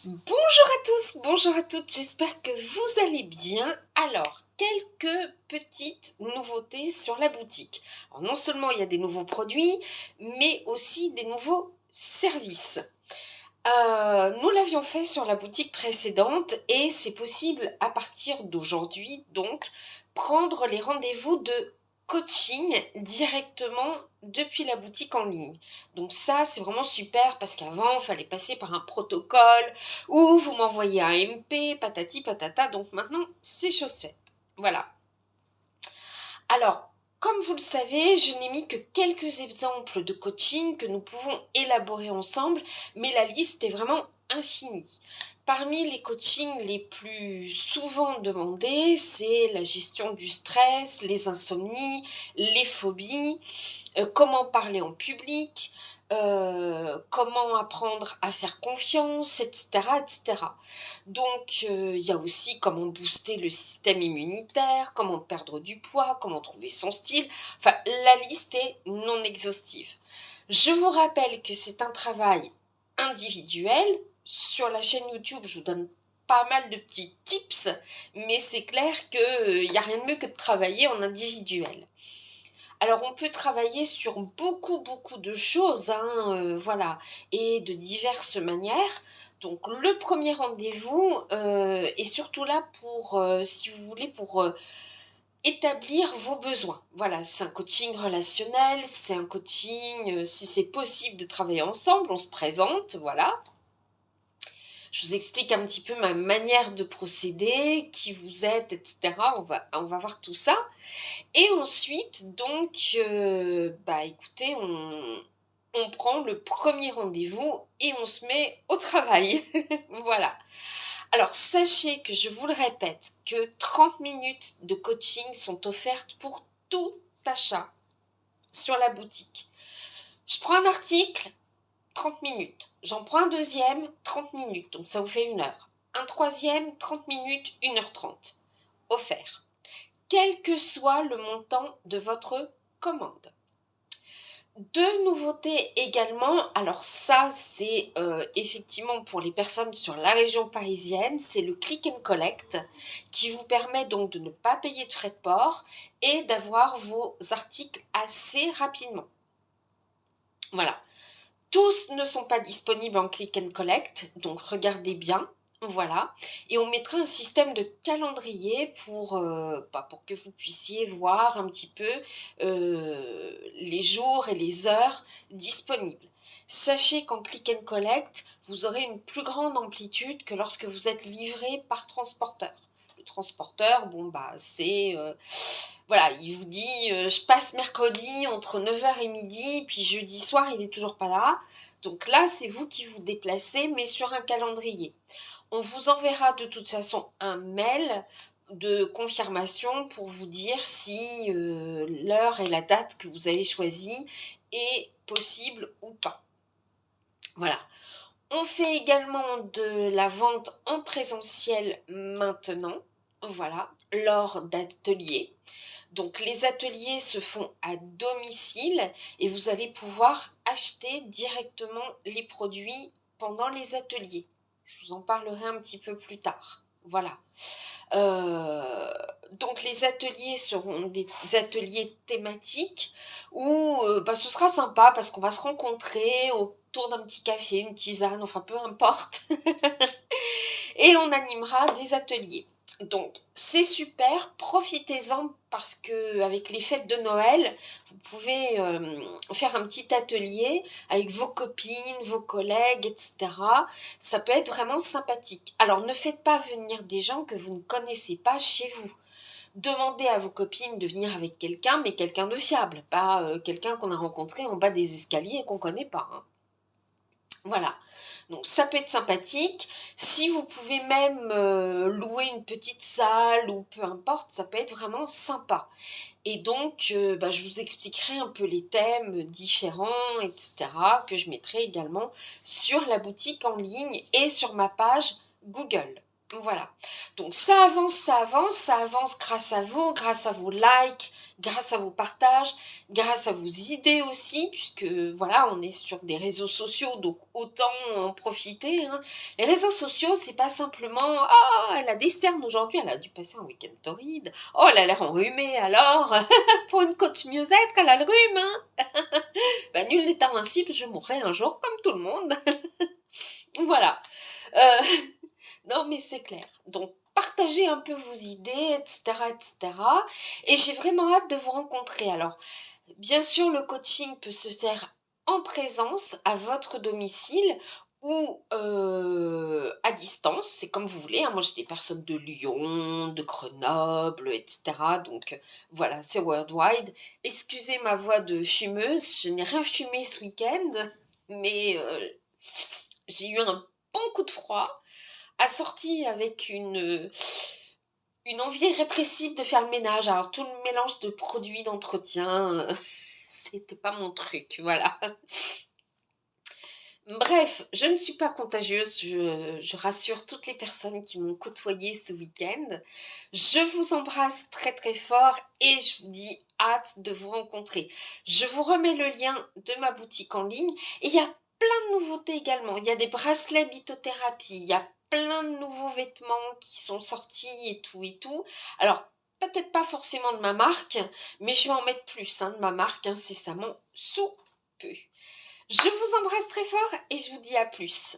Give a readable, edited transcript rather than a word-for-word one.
Bonjour à tous, bonjour à toutes, j'espère que vous allez bien. Alors, quelques petites nouveautés sur la boutique. Alors, non seulement il y a des nouveaux produits, mais aussi des nouveaux services. Nous l'avions fait sur la boutique précédente et c'est possible à partir d'aujourd'hui, donc, prendre les rendez-vous de coaching directement depuis la boutique en ligne. Donc ça, c'est vraiment super parce qu'avant, il fallait passer par un protocole ou vous m'envoyez un MP, patati patata. Donc maintenant, c'est chose faite. Voilà. Alors, comme vous le savez, je n'ai mis que quelques exemples de coaching que nous pouvons élaborer ensemble, mais la liste est vraiment infinie. Parmi les coachings les plus souvent demandés, c'est la gestion du stress, les insomnies, les phobies, comment parler en public, comment apprendre à faire confiance, etc. etc. Donc, il y a aussi comment booster le système immunitaire, comment perdre du poids, comment trouver son style. Enfin, la liste est non exhaustive. Je vous rappelle que c'est un travail individuel. Sur la chaîne YouTube, je vous donne pas mal de petits tips, mais c'est clair qu'il n'y a rien de mieux que de travailler en individuel. Alors, on peut travailler sur beaucoup de choses, hein, voilà, et de diverses manières. Donc, le premier rendez-vous est surtout là pour, si vous voulez, pour établir vos besoins. Voilà, c'est un coaching relationnel, c'est un coaching, si c'est possible de travailler ensemble, on se présente, voilà. Je vous explique un petit peu ma manière de procéder, qui vous êtes, etc. On va voir tout ça. Et ensuite, donc, écoutez, on prend le premier rendez-vous et on se met au travail. Voilà. Alors, sachez que je vous le répète, que 30 minutes de coaching sont offertes pour tout achat sur la boutique. Je prends un article, 30 minutes. J'en prends un deuxième, 30 minutes. Donc, ça vous fait 1 heure. Un troisième, 30 minutes, 1h30. Offert. Quel que soit le montant de votre commande. Deux nouveautés également, alors ça c'est effectivement pour les personnes sur la région parisienne, c'est le click and collect qui vous permet donc de ne pas payer de frais de port et d'avoir vos articles assez rapidement. Voilà. Tous ne sont pas disponibles en click and collect, donc regardez bien. Voilà, et on mettra un système de calendrier pour que vous puissiez voir un petit peu les jours et les heures disponibles. Sachez qu'en click and collect, vous aurez une plus grande amplitude que lorsque vous êtes livré par transporteur. Le transporteur, voilà, il vous dit je passe mercredi entre 9h et midi, puis jeudi soir il est toujours pas là. Donc là, c'est vous qui vous déplacez, mais sur un calendrier. On vous enverra de toute façon un mail de confirmation pour vous dire si l'heure et la date que vous avez choisie est possible ou pas. Voilà. On fait également de la vente en présentiel maintenant, voilà, lors d'ateliers. Donc les ateliers se font à domicile et vous allez pouvoir acheter directement les produits pendant les ateliers. Je vous en parlerai un petit peu plus tard. Voilà. Euh, donc les ateliers seront des ateliers thématiques où ce sera sympa parce qu'on va se rencontrer autour d'un petit café, une tisane, enfin peu importe. Et on animera des ateliers. Donc c'est super, profitez-en parce que avec les fêtes de Noël, vous pouvez faire un petit atelier avec vos copines, vos collègues, etc. Ça peut être vraiment sympathique. Alors ne faites pas venir des gens que vous ne connaissez pas chez vous. Demandez à vos copines de venir avec quelqu'un, mais quelqu'un de fiable, pas quelqu'un qu'on a rencontré en bas des escaliers et qu'on ne connaît pas, hein. Voilà, donc ça peut être sympathique. Si vous pouvez même louer une petite salle ou peu importe, ça peut être vraiment sympa. Et donc, je vous expliquerai un peu les thèmes différents, etc., que je mettrai également sur la boutique en ligne et sur ma page Google. Voilà. Donc ça avance, ça avance, ça avance grâce à vos likes, grâce à vos partages, grâce à vos idées aussi, puisque voilà, on est sur des réseaux sociaux, donc autant en profiter, hein. Les réseaux sociaux, c'est pas simplement «Ah, elle a des cernes aujourd'hui, elle a dû passer un week-end torride. Oh, elle a l'air enrhumée alors, pour une coach mieux-être, elle a le rhume, hein.» Ben, nul n'est invincible, je mourrai un jour comme tout le monde. Voilà. Euh, non, mais c'est clair. Donc, partagez un peu vos idées, etc., etc. Et cetera. Et j'ai vraiment hâte de vous rencontrer. Alors, bien sûr, le coaching peut se faire en présence, à votre domicile ou à distance. C'est comme vous voulez, hein. Moi, j'ai des personnes de Lyon, de Grenoble, etc. Donc, voilà, c'est worldwide. Excusez ma voix de fumeuse. Je n'ai rien fumé ce week-end, mais j'ai eu un bon coup de froid assorti avec une envie répressive de faire le ménage. Alors, tout le mélange de produits d'entretien, c'était pas mon truc, voilà. Bref, je ne suis pas contagieuse, je rassure toutes les personnes qui m'ont côtoyée ce week-end. Je vous embrasse très très fort et je vous dis hâte de vous rencontrer. Je vous remets le lien de ma boutique en ligne et il y a plein de nouveautés également. Il y a des bracelets lithothérapie, il y a plein de nouveaux vêtements qui sont sortis et tout et tout. Alors, peut-être pas forcément de ma marque, mais je vais en mettre plus de ma marque incessamment sous peu. Je vous embrasse très fort et je vous dis à plus.